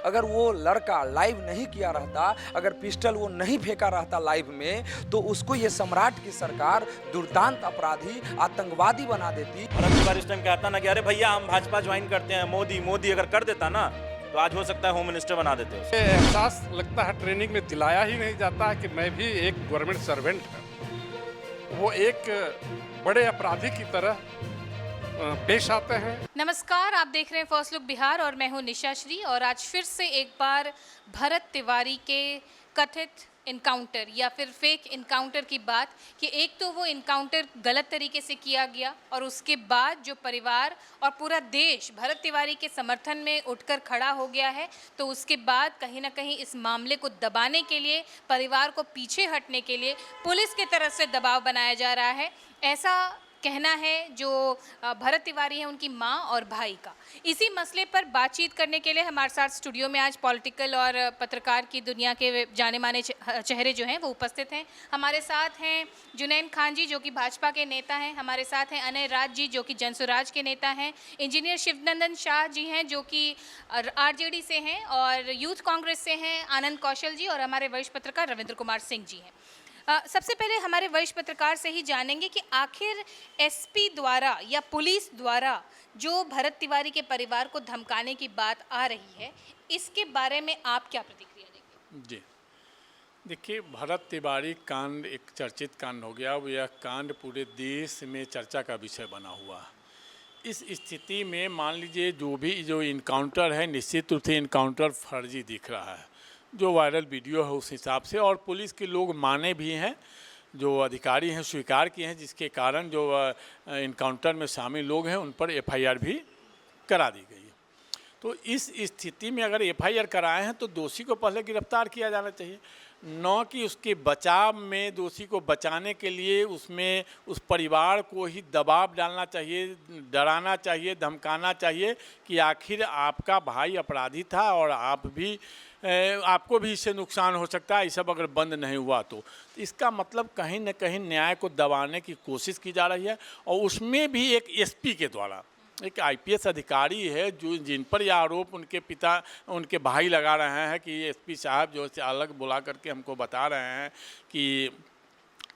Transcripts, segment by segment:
अगर वो लड़का लाइव नहीं किया रहता, अगर पिस्टल वो नहीं फेंका रहता लाइव में, तो उसको ये सम्राट की सरकार दुर्दांत अपराधी, आतंकवादी बना देती। भरत तिवारी इस टाइम कहता ना कि अरे भैया हम भाजपा ज्वाइन करते हैं, मोदी मोदी अगर कर देता ना तो आज हो सकता है होम मिनिस्टर बना देते उसे। एहसास लगता है ट्रेनिंग में दिलाया ही नहीं जाता कि मैं भी एक गवर्नमेंट सर्वेंट हूँ। वो एक बड़े अपराधी की तरह पेश आते हैं। नमस्कार, आप देख रहे हैं फर्स्ट लुक बिहार और मैं हूं निशा श्री। और आज फिर से एक बार भरत तिवारी के कथित इनकाउंटर या फिर फेक इनकाउंटर की बात कि एक तो वो इनकाउंटर गलत तरीके से किया गया और उसके बाद जो परिवार और पूरा देश भरत तिवारी के समर्थन में उठकर खड़ा हो गया है, तो उसके बाद कहीं ना कहीं इस मामले को दबाने के लिए, परिवार को पीछे हटने के लिए पुलिस की तरफ से दबाव बनाया जा रहा है, ऐसा कहना है जो भरत तिवारी हैं उनकी मां और भाई का। इसी मसले पर बातचीत करने के लिए हमारे साथ स्टूडियो में आज पॉलिटिकल और पत्रकार की दुनिया के जाने माने चेहरे जो हैं वो उपस्थित हैं। हमारे साथ हैं जुनैन खान जी जो कि भाजपा के नेता हैं, हमारे साथ हैं अनय राज जी जो कि जनसुराज के नेता हैं, इंजीनियर शिवनंदन शाह जी हैं जो कि आरजेडी से हैं और यूथ कांग्रेस से हैं आनंद कौशल जी, और हमारे वरिष्ठ पत्रकार रविंद्र कुमार सिंह जी हैं। सबसे पहले हमारे वरिष्ठ पत्रकार से ही जानेंगे कि आखिर एसपी द्वारा या पुलिस द्वारा जो भरत तिवारी के परिवार को धमकाने की बात आ रही है, इसके बारे में आप क्या प्रतिक्रिया देंगे? जी देखिए, भरत तिवारी कांड एक चर्चित कांड हो गया। यह कांड पूरे देश में चर्चा का विषय बना हुआ। इस स्थिति में मान लीजिए जो इनकाउंटर है, निश्चित रूप से इनकाउंटर फर्जी दिख रहा है। जो वायरल वीडियो है उस हिसाब से, और पुलिस के लोग माने भी हैं, जो अधिकारी हैं स्वीकार किए हैं, जिसके कारण जो इनकाउंटर में शामिल लोग हैं उन पर एफआईआर भी करा दी गई है। तो इस स्थिति में अगर एफआईआर कराए हैं तो दोषी को पहले गिरफ्तार किया जाना चाहिए, न कि उसके बचाव में, दोषी को बचाने के लिए उसमें उस परिवार को ही दबाव डालना चाहिए, डराना चाहिए, धमकाना चाहिए कि आखिर आपका भाई अपराधी था और आपको भी इससे नुकसान हो सकता है, ये सब अगर बंद नहीं हुआ तो इसका मतलब कहीं न कहीं न्याय को दबाने की कोशिश की जा रही है। और उसमें भी एक एसपी के द्वारा, एक आईपीएस अधिकारी है जो जिन पर यह आरोप उनके भाई लगा रहे हैं कि एसपी साहब जो से अलग बुला करके हमको बता रहे हैं कि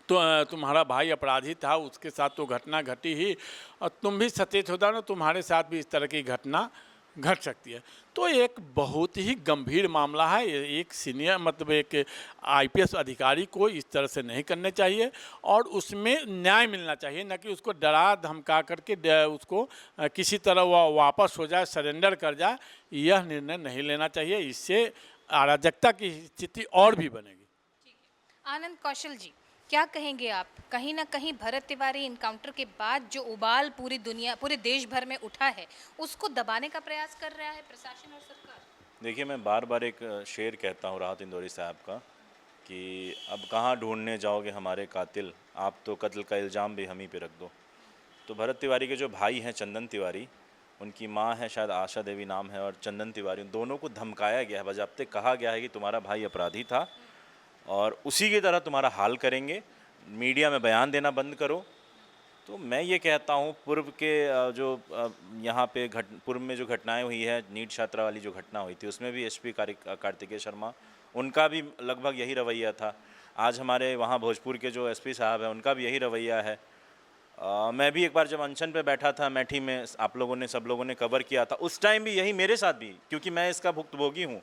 तो तुम्हारा भाई अपराधी था, उसके साथ तो घटना घटी ही और तुम भी सचेत होता ना, तुम्हारे साथ भी इस तरह की घटना घट सकती है। तो एक बहुत ही गंभीर मामला है। एक सीनियर मतलब एक आईपीएस अधिकारी को इस तरह से नहीं करने चाहिए और उसमें न्याय मिलना चाहिए, न कि उसको डरा धमका करके उसको किसी तरह वह वापस हो जाए, सरेंडर कर जाए, यह निर्णय नहीं लेना चाहिए। इससे अराजकता की स्थिति और भी बनेगी। ठीक है, आनंद कौशल जी क्या कहेंगे आप? कहीं ना कहीं भरत तिवारी इनकाउंटर के बाद जो उबाल पूरी दुनिया, पूरे देश भर में उठा है, उसको दबाने का प्रयास कर रहा है प्रशासन और सरकार। देखिए, मैं बार बार एक शेर कहता हूँ राहत इंदौरी साहब का कि अब कहाँ ढूंढने जाओगे हमारे कातिल, आप तो कत्ल का इल्ज़ाम भी हम ही पे रख दो। तो भरत तिवारी के जो भाई हैं चंदन तिवारी, उनकी माँ है शायद आशा देवी नाम है, और चंदन तिवारी, उन दोनों को धमकाया गया है, बजाते कहा गया है कि तुम्हारा भाई अपराधी था और उसी की तरह तुम्हारा हाल करेंगे, मीडिया में बयान देना बंद करो। तो मैं ये कहता हूँ पूर्व के जो यहाँ पे पूर्व में जो घटनाएं हुई है, नीट छात्रा वाली जो घटना हुई थी, उसमें भी एसपी कार्तिकेय शर्मा, उनका भी लगभग यही रवैया था। आज हमारे वहाँ भोजपुर के जो एसपी साहब हैं उनका भी यही रवैया है। मैं भी एक बार जब अनशन पे बैठा था मैठी में, आप लोगों ने सब लोगों ने कवर किया था, उस टाइम भी यही मेरे साथ भी, क्योंकि मैं इसका भुक्तभोगी हूँ,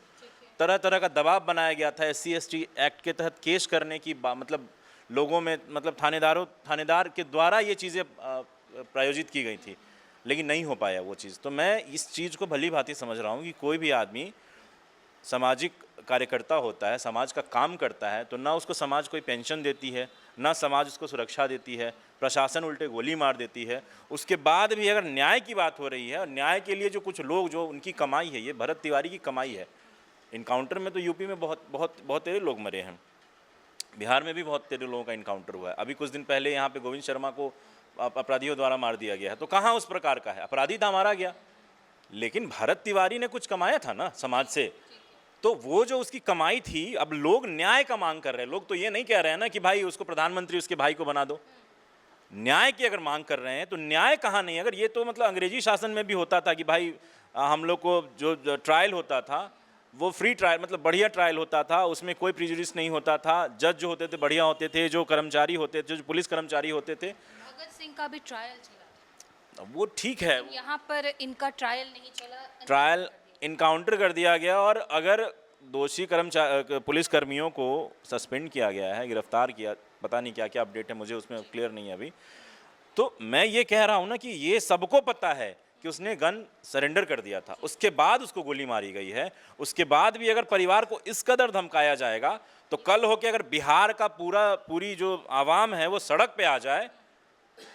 तरह तरह का दबाव बनाया गया था SC ST एक्ट के तहत केस करने की मतलब लोगों में, मतलब थानेदार के द्वारा ये चीज़ें प्रायोजित की गई थी, लेकिन नहीं हो पाया वो चीज़। तो मैं इस चीज़ को भली भांति समझ रहा हूँ कि कोई भी आदमी सामाजिक कार्यकर्ता होता है, समाज का काम करता है, तो ना उसको समाज कोई पेंशन देती है, ना समाज उसको सुरक्षा देती है, प्रशासन उल्टे गोली मार देती है। उसके बाद भी अगर न्याय की बात हो रही है और न्याय के लिए जो कुछ लोग, जो उनकी कमाई है, ये भरत तिवारी की कमाई है। इनकाउंटर में तो यूपी में बहुत तेरे लोग मरे हैं, बिहार में भी बहुत तेरे लोगों का इनकाउंटर हुआ है। अभी कुछ दिन पहले यहाँ पे गोविंद शर्मा को अपराधियों द्वारा मार दिया गया है। तो कहाँ उस प्रकार का है? अपराधी था, मारा गया, लेकिन भरत तिवारी ने कुछ कमाया था ना समाज से, तो वो जो उसकी कमाई थी, अब लोग न्याय का मांग कर रहे हैं। लोग तो ये नहीं कह रहे हैं ना कि भाई उसको प्रधानमंत्री उसके भाई को बना दो। न्याय की अगर मांग कर रहे हैं तो न्याय कहाँ नहीं? अगर ये तो मतलब अंग्रेजी शासन में भी होता था कि भाई हम लोग को जो ट्रायल होता था वो फ्री ट्रायल, मतलब बढ़िया ट्रायल होता था, उसमें कोई प्रिजुडिस नहीं होता था, जज जो होते थे बढ़िया होते थे, जो कर्मचारी होते थे, जो पुलिस कर्मचारी होते थे, भगत सिंह का भी ट्रायल चला, वो ठीक है। यहाँ पर इनका ट्रायल नहीं चला, ट्रायल इनकाउंटर कर दिया गया, और अगर दोषी पुलिस कर्मियों को सस्पेंड किया गया है, गिरफ्तार किया, पता नहीं क्या क्या अपडेट है, मुझे उसमें क्लियर नहीं है अभी, तो मैं ये कह रहा हूँ ना कि ये सबको पता है कि उसने गन सरेंडर कर दिया था, उसके बाद उसको गोली मारी गई है, उसके बाद भी अगर परिवार को इस कदर धमकाया जाएगा तो कल हो के अगर बिहार का पूरी जो आवाम है वो सड़क पे आ जाए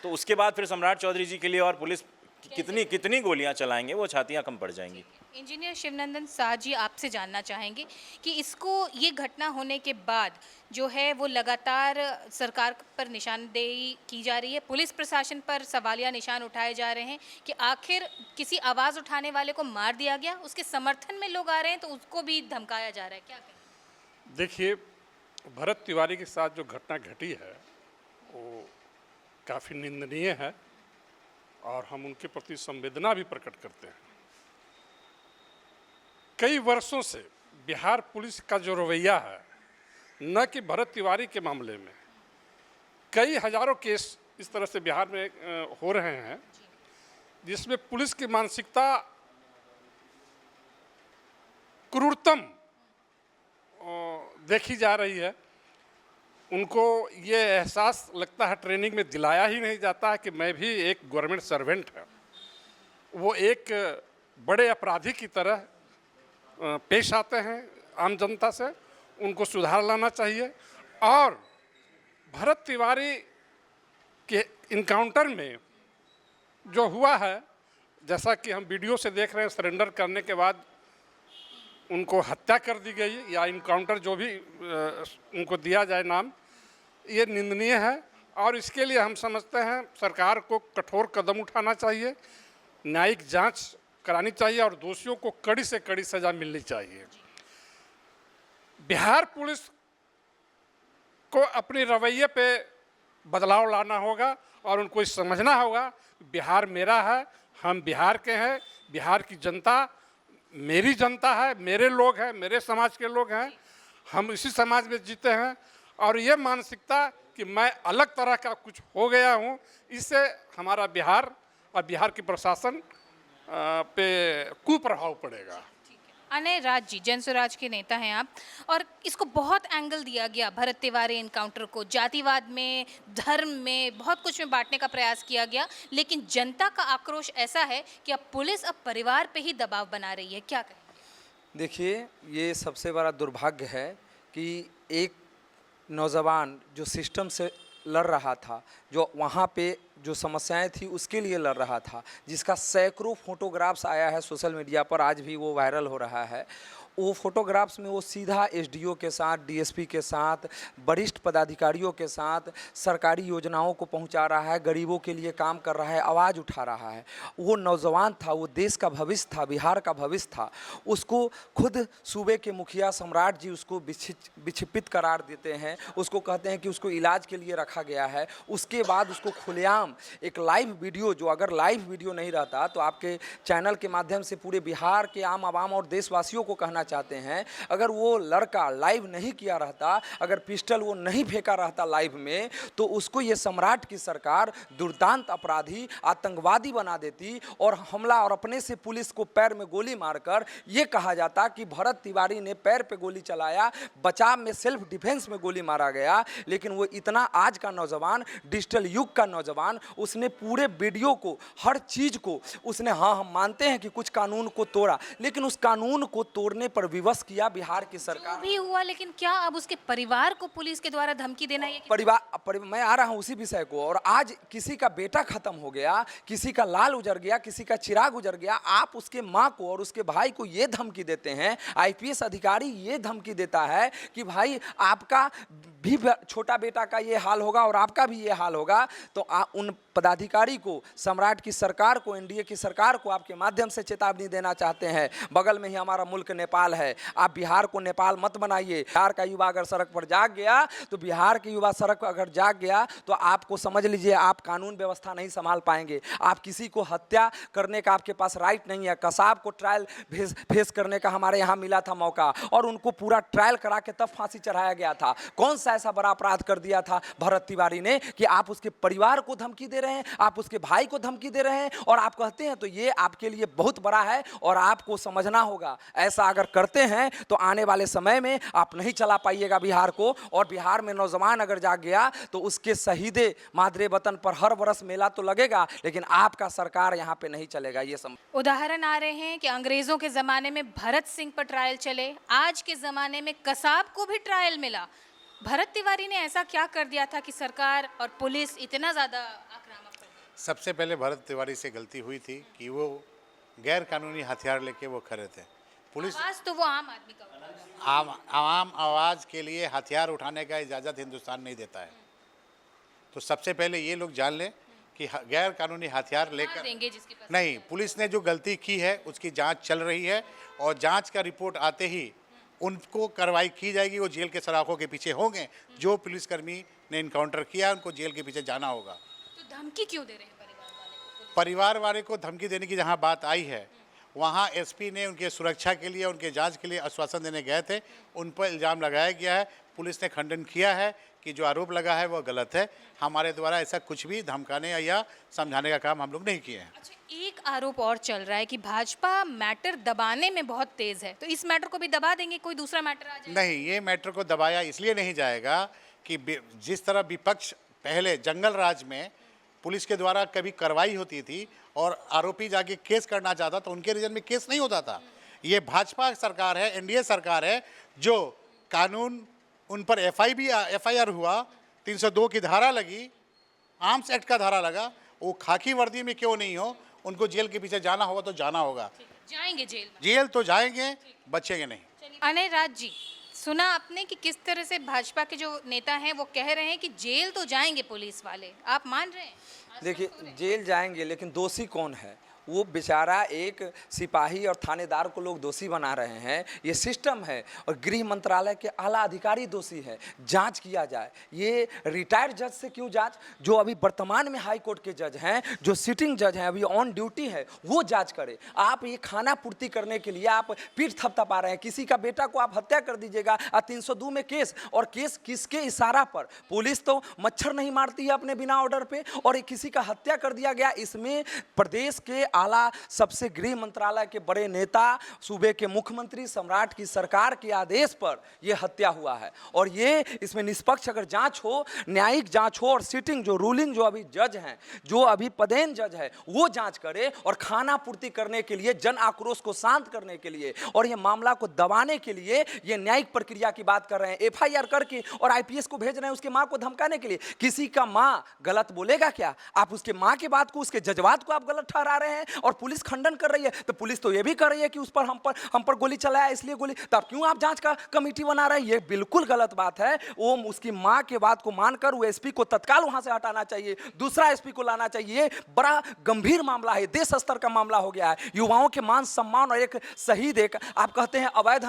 तो उसके बाद फिर सम्राट चौधरी जी के लिए और पुलिस कितनी गोलियां चलाएंगे, वो छातियां कम पड़ जाएंगी। इंजीनियर शिवनंदन शाह जी, आपसे जानना चाहेंगे कि इसको, ये घटना होने के बाद जो है वो लगातार सरकार पर निशानदेही की जा रही है, पुलिस प्रशासन पर सवालिया निशान उठाए जा रहे हैं कि आखिर किसी आवाज़ उठाने वाले को मार दिया गया, उसके समर्थन में लोग आ रहे हैं तो उसको भी धमकाया जा रहा है, क्या कहें? देखिए, भरत तिवारी के साथ जो घटना घटी है वो काफ़ी निंदनीय है और हम उनके प्रति संवेदना भी प्रकट करते हैं। कई वर्षों से बिहार पुलिस का जो रवैया है, न कि भरत तिवारी के मामले में, कई हजारों केस इस तरह से बिहार में हो रहे हैं जिसमें पुलिस की मानसिकता क्रूरतम देखी जा रही है। उनको ये एहसास लगता है, ट्रेनिंग में दिलाया ही नहीं जाता है कि मैं भी एक गवर्नमेंट सर्वेंट है। वो एक बड़े अपराधी की तरह पेश आते हैं आम जनता से, उनको सुधार लाना चाहिए। और भरत तिवारी के इनकाउंटर में जो हुआ है, जैसा कि हम वीडियो से देख रहे हैं, सरेंडर करने के बाद उनको हत्या कर दी गई या इनकाउंटर जो भी उनको दिया जाए नाम, ये निंदनीय है। और इसके लिए हम समझते हैं सरकार को कठोर कदम उठाना चाहिए, न्यायिक जांच करानी चाहिए और दोषियों को कड़ी से कड़ी सज़ा मिलनी चाहिए। बिहार पुलिस को अपने रवैये पे बदलाव लाना होगा और उनको समझना होगा बिहार मेरा है, हम बिहार के हैं, बिहार की जनता मेरी जनता है, मेरे लोग हैं, मेरे समाज के लोग हैं, हम इसी समाज में जीते हैं। और ये मानसिकता कि मैं अलग तरह का कुछ हो गया हूँ, इससे हमारा बिहार और बिहार की प्रशासन पे कुप्रभाव पड़ेगा। अनय राज जी, जन स्वराज के नेता हैं आप, और इसको बहुत एंगल दिया गया भरत तिवारी एनकाउंटर को, जातिवाद में, धर्म में, बहुत कुछ में बांटने का प्रयास किया गया, लेकिन जनता का आक्रोश ऐसा है कि अब पुलिस अब परिवार पे ही दबाव बना रही है, क्या कहें? देखिए, ये सबसे बड़ा दुर्भाग्य है कि एक नौजवान जो सिस्टम से लड़ रहा था, जो वहाँ पे जो समस्याएं थी उसके लिए लड़ रहा था, जिसका सैकड़ों फोटोग्राफ्स आया है सोशल मीडिया पर, आज भी वो वायरल हो रहा है। वो फोटोग्राफ्स में वो सीधा एसडीओ के साथ, डीएसपी के साथ, वरिष्ठ पदाधिकारियों के साथ सरकारी योजनाओं को पहुंचा रहा है, गरीबों के लिए काम कर रहा है, आवाज़ उठा रहा है। वो नौजवान था, वो देश का भविष्य था, बिहार का भविष्य था। उसको खुद सूबे के मुखिया सम्राट जी उसको विक्षिपित करार देते हैं, उसको कहते हैं कि उसको इलाज के लिए रखा गया है। उसके बाद उसको खुलेआम एक लाइव वीडियो, जो अगर लाइव वीडियो नहीं रहता तो आपके चैनल के माध्यम से पूरे बिहार के आम आवाम और देशवासियों को कहना चाहते हैं, अगर वो लड़का लाइव नहीं किया रहता, अगर पिस्टल वो नहीं फेंका रहता लाइव में, तो उसको ये सम्राट की सरकार दुर्दांत अपराधी, आतंकवादी बना देती और हमला, और अपने से पुलिस को पैर में गोली मारकर ये कहा जाता कि भरत तिवारी ने पैर पे गोली चलाया, बचाव में, सेल्फ डिफेंस में गोली मारा गया। लेकिन वो इतना, आज का नौजवान, डिजिटल युग का नौजवान, उसने पूरे वीडियो को, हर चीज़ को उसने, हाँ हम मानते हैं कि कुछ कानून को तोड़ा, लेकिन उस कानून को तोड़ने पर विवश किया बिहार की सरकार। भी हुआ, लेकिन क्या अब उसके परिवार को पुलिस के द्वारा धमकी देना, ये मैं आ रहा हूं उसी विषय को। और आज किसी का बेटा खत्म हो गया, किसी का लाल उजर गया, किसी का चिराग उजर गया, आप उसके माँ को और उसके भाई को ये धमकी देते हैं, आईपीएस अधिकारी ये धमकी देता है कि भाई आपका भी छोटा बेटा का ये हाल होगा और आपका भी ये हाल होगा। तो उन पदाधिकारी को, सम्राट की सरकार को, एनडीए की सरकार को आपके माध्यम से चेतावनी देना चाहते हैं। बगल में ही हमारा मुल्क नेपाल है, आप बिहार को नेपाल मत बनाइए। बिहार का युवा अगर सड़क पर जाग गया तो बिहार के युवा सड़क पर अगर जाग गया तो आपको समझ लीजिए आप कानून व्यवस्था नहीं संभाल पाएंगे। आप किसी को हत्या करने का आपके पास राइट नहीं है। कसाब को ट्रायल फेस करने का हमारे यहाँ मिला था मौका और उनको पूरा ट्रायल करा के तब फांसी चढ़ाया गया था। कौन सा ऐसा बड़ा अपराध कर दिया था भरत तिवारी ने कि आप उसके परिवार को धमकी दे रहे हैं, आप उसके भाई को धमकी दे रहे हैं और आप कहते हैं? तो ये आपके लिए बहुत बड़ा है और आपको समझना होगा। ऐसा अगर करते हैं तो आने वाले समय में आप नहीं चला पाइएगा बिहार को। और बिहार में नौजवान अगर जाग गया तो उसके शहीदे मादरे वतन पर हर वर्ष मेला तो लगेगा, लेकिन आपका सरकार यहाँ पे नहीं चलेगा। ये उदाहरण आ रहे हैं कि अंग्रेजों के जमाने में भरत सिंह पर ट्रायल चले, आज के जमाने में कसाब को भी ट्रायल मिला। भरत तिवारी ने ऐसा क्या कर दिया था कि सरकार और पुलिस इतना ज्यादा आक्रामक पड़ गई? सबसे पहले भरत तिवारी से गलती हुई थी कि वो गैर कानूनी हथियार लेके वो खड़े थे। पुलिस आवाज तो वो आम आदमी का होगा। आवाम आवाज़ के लिए हथियार उठाने का इजाज़त हिंदुस्तान नहीं देता है। तो सबसे पहले ये लोग जान लें कि गैर कानूनी हथियार लेकर देंगे जिसके पास नहीं। पुलिस ने जो गलती की है उसकी जांच चल रही है और जांच का रिपोर्ट आते ही उनको कार्रवाई की जाएगी। वो जेल के सलाखों के पीछे होंगे। जो पुलिसकर्मी ने इनकाउंटर किया उनको जेल के पीछे जाना होगा। तो धमकी क्यों दे रहे हैं परिवार वाले को? परिवार वाले को धमकी देने की जहां बात आई है वहां एसपी ने उनके सुरक्षा के लिए, उनके जांच के लिए आश्वासन देने गए थे। उन पर इल्ज़ाम लगाया गया है। पुलिस ने खंडन किया है कि जो आरोप लगा है वो गलत है। हमारे द्वारा ऐसा कुछ भी धमकाने या समझाने का काम हम लोग नहीं किए हैं। अच्छा, एक आरोप और चल रहा है कि भाजपा मैटर दबाने में बहुत तेज है, तो इस मैटर को भी दबा देंगे? कोई दूसरा मैटर आ जाए? नहीं, ये मैटर को दबाया इसलिए नहीं जाएगा कि जिस तरह विपक्ष पहले जंगल राज में पुलिस के द्वारा कभी कार्रवाई होती थी और आरोपी जाके केस करना चाहता तो उनके रीजन में केस नहीं होता था। ये भाजपा सरकार है, एनडीए सरकार है जो कानून उन पर एफआईआर हुआ, 302 की धारा लगी, आर्म्स एक्ट का धारा लगा। वो खाकी वर्दी में क्यों नहीं हो, उनको जेल के पीछे जाना होगा तो जाना होगा। जाएंगे जेल में? जेल तो जाएंगे, बचेंगे नहीं। अनिल राज जी, सुना आपने कि किस तरह से भाजपा के जो नेता हैं वो कह रहे हैं कि जेल तो जाएंगे पुलिस वाले, आप मान रहे हैं? देखिए, जेल जाएंगे लेकिन दोषी कौन है? वो बेचारा एक सिपाही और थानेदार को लोग दोषी बना रहे हैं। ये सिस्टम है और गृह मंत्रालय के आला अधिकारी दोषी है। जांच किया जाए। ये रिटायर्ड जज से क्यों जांच? जो अभी वर्तमान में हाई कोर्ट के जज हैं, जो सिटिंग जज हैं, अभी ऑन ड्यूटी है, वो जांच करे। आप ये खाना पूर्ति करने के लिए आप पीठ थपथपा रहे हैं। किसी का बेटा को आप हत्या कर दीजिएगा, 302 में केस, और केस किसके इशारा पर? पुलिस तो मच्छर नहीं मारती है अपने बिना ऑर्डर पे, और किसी का हत्या कर दिया गया। इसमें प्रदेश के आला सबसे गृह मंत्रालय के बड़े नेता, सूबे के मुख्यमंत्री, सम्राट की सरकार के आदेश पर यह हत्या हुआ है। और ये इसमें निष्पक्ष अगर जांच हो, न्यायिक जांच हो, और सिटिंग जो रूलिंग जो अभी जज हैं, जो अभी पदेन जज है, वो जांच करे और खाना पूर्ति करने के लिए, जन आक्रोश को शांत करने के लिए और ये मामला को दबाने के लिए ये न्यायिक प्रक्रिया की बात कर रहे हैं। एफआईआर करके और आईपीएस को भेज रहे हैं उसके मां को धमकाने के लिए। किसी का मां गलत बोलेगा क्या? आप उसके मां के बात को, उसके जज्बात को आप गलत ठहरा रहे हैं और पुलिस खंडन कर रही है। तो पुलिस तो ये भी कर रही है कि उस पर हम पर गोली चलाया इसलिए गोली, तब क्यों आप जांच का कमेटी बना रहे हैं? ये बिल्कुल गलत बात है। वो उसकी मां के बात को मानकर वो एसपी को तत्काल वहां से हटाना चाहिए, दूसरा एसपी को लाना चाहिए। बड़ा गंभीर मामला है, देश स्तर का मामला हो गया है। युवाओं के मान सम्मान और एक शहीद, एक आप कहते हैं अवैध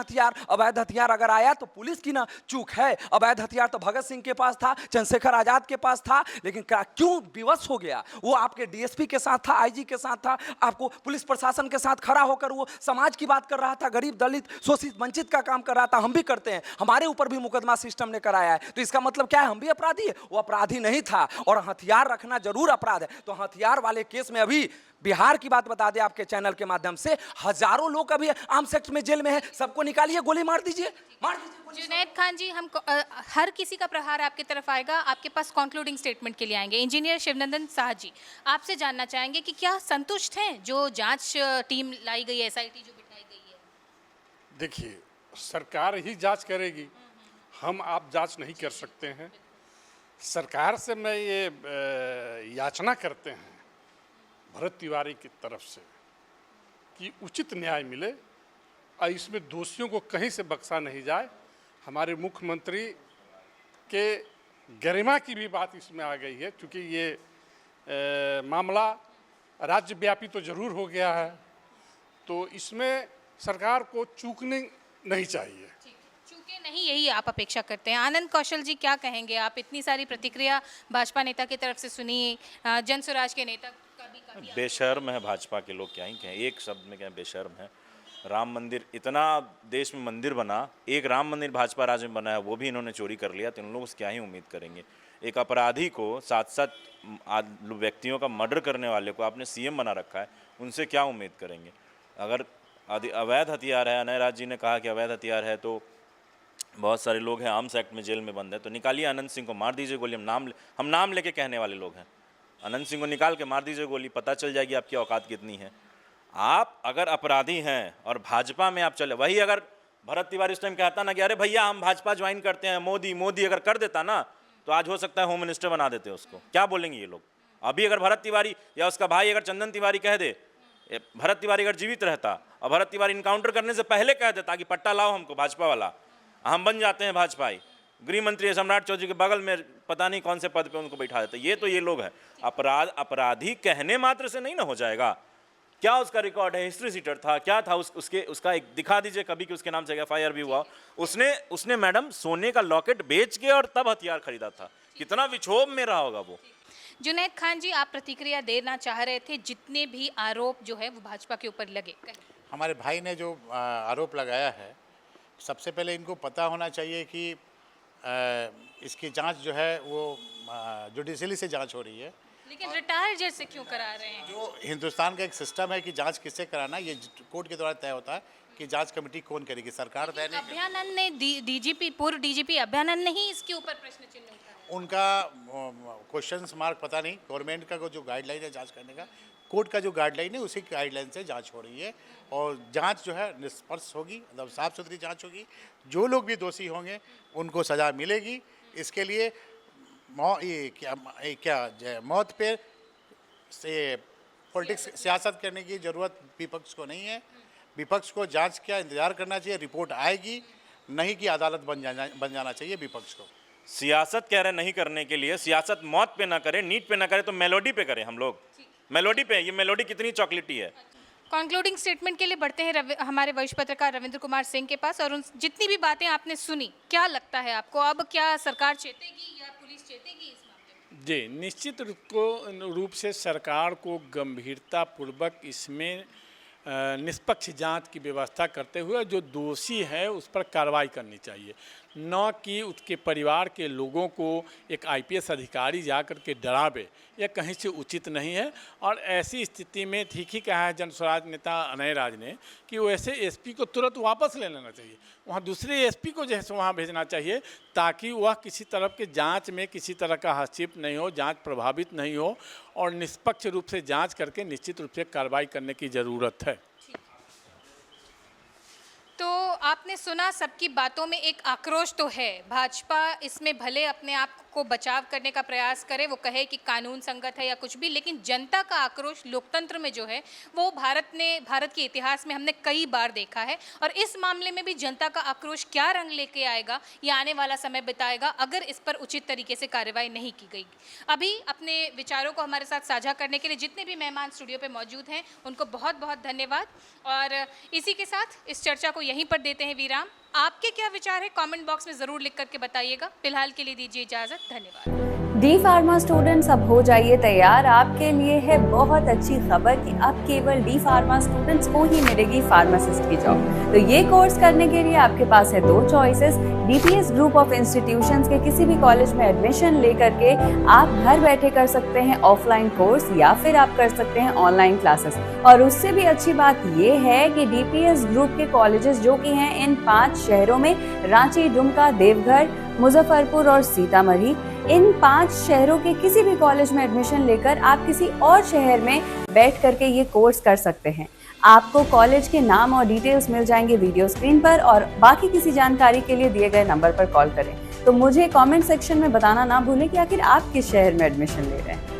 हथियार अगर आया तो पुलिस की ना चूक है। अवैध हथियार तो भगत सिंह के पास था, चंद्रशेखर आजाद के पास था, लेकिन क्यों विवश हो गया? वो आपके डीएसपी के साथ था, आईजी के साथ था, आपको पुलिस प्रशासन के साथ खड़ा होकर वो समाज की बात कर रहा था, गरीब दलित शोषित वंचित का काम कर रहा था। हम भी करते हैं, हमारे ऊपर भी मुकदमा सिस्टम ने कराया है, तो इसका मतलब क्या है? हम भी अपराधी है? वो अपराधी नहीं था। और हथियार रखना जरूर अपराध है। तो हथियार वाले केस में अभी बिहार की बात बता दें आपके चैनल के माध्यम से, हजारों लोग अभी आर्म्स एक्ट में जेल में है। सबको निकालिए, गोली मार दीजिए। जुनैद खान जी, हम हर किसी का प्रहार आपकी तरफ आएगा। आपके पास कंक्लूडिंग स्टेटमेंट के लिए आएंगे। इंजीनियर शिवनंदन शाह जी, आपसे जानना चाहेंगे कि क्या संतुष्ट हैं जो जांच टीम लाई गई है, एसआईटी जो बिठाई गई है? देखिए, सरकार ही जांच करेगी, हम आप जांच नहीं कर सकते हैं। सरकार से मैं ये याचना करते हैं भरत तिवारी की तरफ से कि उचित न्याय मिले और इसमें दोषियों को कहीं से बख्शा नहीं जाए। हमारे मुख्यमंत्री के गरिमा की भी बात इसमें आ गई है, क्योंकि ये मामला राज्यव्यापी तो जरूर हो गया है, तो इसमें सरकार को चूकने नहीं चाहिए। चूंकि नहीं, यही आप अपेक्षा करते हैं। आनंद कौशल जी, क्या कहेंगे आप? इतनी सारी प्रतिक्रिया भाजपा नेता की तरफ से सुनी, जन स्वराज के नेता का भी बेशर्म है भाजपा के लोग, क्या ही कहें, एक शब्द में कहें बेशर्म है। राम मंदिर, इतना देश में मंदिर बना, एक राम मंदिर भाजपा राज में बना है, वो भी इन्होंने चोरी कर लिया, तो इन लोगों से क्या ही उम्मीद करेंगे। एक अपराधी को, 7-7 व्यक्तियों का मर्डर करने वाले को आपने सीएम बना रखा है, उनसे क्या उम्मीद करेंगे। अगर अवैध हथियार है, अनय राज जी ने कहा कि अवैध हथियार है, तो बहुत सारे लोग हैं आर्म्स एक्ट में जेल में बंद है, तो निकालिए अनंत सिंह को, मार दीजिए गोली। हम नाम लेके कहने वाले लोग हैं, अनंत सिंह को निकाल के मार दीजिए गोली, पता चल जाएगी आपकी औकात कितनी है। आप अगर अपराधी हैं और भाजपा में आप चले, वही अगर भरत तिवारी उस टाइम कहता ना कि अरे भैया हम भाजपा ज्वाइन करते हैं, मोदी अगर कर देता ना, तो आज हो सकता है होम मिनिस्टर बना देते उसको। क्या बोलेंगे ये लोग? अभी अगर भरत तिवारी या उसका भाई अगर चंदन तिवारी कह दे, भरत तिवारी अगर जीवित रहता और भरत तिवारी इनकाउंटर करने से पहले कह देता कि पट्टा लाओ हमको भाजपा वाला, हम बन जाते हैं भाजपाई, गृह मंत्री सम्राट चौधरी के बगल में पता नहीं कौन से पद पे उनको बैठा देते। ये तो ये लोग हैं। अपराधी कहने मात्र से नहीं ना हो जाएगा। क्या उसका रिकॉर्ड है? हिस्ट्री सीटर था, क्या था उसका एक दिखा दीजिए कभी कि उसके नाम से एफआईआर भी हुआ। उसने मैडम सोने का लॉकेट बेच के और तब हथियार खरीदा था। कितना विक्षोभ में रहा होगा वो। जुनैद खान जी, आप प्रतिक्रिया देना चाह रहे थे, जितने भी आरोप जो है वो भाजपा के ऊपर लगे। हमारे भाई ने जो आरोप लगाया है, सबसे पहले इनको पता होना चाहिए कि इसकी जांच जो है वो जुडिशली से जांच हो रही है। लेकिन रिटायर जज से क्यों करा रहे हैं? जो हिंदुस्तान का एक सिस्टम है कि जांच किससे कराना, ये कोर्ट के द्वारा तय होता है कि जांच कमेटी कौन करेगी, सरकार तय नहीं। अभयानंद ने डीजीपी, पूर्व डीजीपी अभयानंद ने ही इसके ऊपर प्रश्न चिन्ह उठाया। उनका क्वेश्चन मार्क पता नहीं। गवर्नमेंट का जो गाइडलाइन है जांच करने का, कोर्ट का जो गाइडलाइन है उसी गाइडलाइन से जांच हो रही है, और जांच जो है निष्पक्ष होगी, मतलब साफ सुथरी जांच होगी। जो लोग भी दोषी होंगे उनको सज़ा मिलेगी। इसके लिए मौत पे से पॉलिटिक्स, सियासत करने की ज़रूरत विपक्ष को नहीं है। विपक्ष को जांच का इंतज़ार करना चाहिए, रिपोर्ट आएगी, नहीं कि अदालत बन जाना चाहिए विपक्ष को। सियासत कह रहे नहीं करने के लिए, सियासत मौत पे ना करे, नीट पे ना करे, तो मेलोडी पे करें हम लोग। मेलोडी पे, ये मेलोडी कितनी चॉकलेटी है। कंक्लूडिंग स्टेटमेंट के लिए बढ़ते हैं हमारे वरिष्ठ पत्रकार रविंद्र कुमार सिंह के पास। और उन जितनी भी बातें आपने सुनी, क्या लगता है आपको, अब क्या सरकार चेतेगी या पुलिस चेतेगी इस मामले में? जी, निश्चित रूप से सरकार को गंभीरतापूर्वक इसमें निष्पक्ष जांच की व्यवस्था करते हुए जो दोषी है उस पर कार्रवाई करनी चाहिए, न कि उसके परिवार के लोगों को एक आईपीएस अधिकारी जाकर के डरावे। यह कहीं से उचित नहीं है। और ऐसी स्थिति में ठीक ही कहा है जन स्वराज नेता अनय राज ने कि वैसे एसपी को तुरंत वापस ले लेना चाहिए, वहाँ दूसरे एसपी को जो है वहाँ भेजना चाहिए, ताकि वह किसी तरह के जांच में किसी तरह का हस्तक्षेप नहीं हो, जांच प्रभावित नहीं हो, और निष्पक्ष रूप से जांच करके निश्चित रूप से कार्रवाई करने की ज़रूरत है। तो आपने सुना, सबकी बातों में एक आक्रोश तो है। भाजपा इसमें भले अपने आप को बचाव करने का प्रयास करे, वो कहे कि कानून संगत है या कुछ भी, लेकिन जनता का आक्रोश लोकतंत्र में जो है वो भारत के इतिहास में हमने कई बार देखा है। और इस मामले में भी जनता का आक्रोश क्या रंग लेके आएगा ये आने वाला समय बताएगा, अगर इस पर उचित तरीके से कार्रवाई नहीं की गई। अभी अपने विचारों को हमारे साथ साझा करने के लिए जितने भी मेहमान स्टूडियो पे मौजूद हैं उनको बहुत बहुत धन्यवाद। और इसी के साथ इस चर्चा को यहीं पर देते हैं विराम। आपके क्या विचार है कमेंट बॉक्स में ज़रूर लिख करके बताइएगा। फिलहाल के लिए दीजिए इजाज़त, धन्यवाद। डी फार्मा स्टूडेंट्स, अब हो जाइए तैयार। आपके लिए है बहुत अच्छी खबर कि अब केवल डी फार्मा स्टूडेंट्स को ही मिलेगी फार्मासिस्ट की जॉब। तो ये कोर्स करने के लिए आपके पास है दो choices. DPS group of institutions के किसी भी कॉलेज में एडमिशन लेकर के आप घर बैठे कर सकते हैं ऑफलाइन कोर्स, या फिर आप कर सकते हैं ऑनलाइन क्लासेस। और उससे भी अच्छी बात ये है कि डीपीएस ग्रुप के कॉलेजेस जो कि हैं इन 5 शहरों में, रांची, दुमका, देवघर, मुजफ्फरपुर और सीतामढ़ी, इन 5 शहरों के किसी भी कॉलेज में एडमिशन लेकर आप किसी और शहर में बैठ करके ये कोर्स कर सकते हैं। आपको कॉलेज के नाम और डिटेल्स मिल जाएंगे वीडियो स्क्रीन पर, और बाकी किसी जानकारी के लिए दिए गए नंबर पर कॉल करें। तो मुझे कमेंट सेक्शन में बताना ना भूलें कि आखिर आप किस शहर में एडमिशन ले रहे हैं।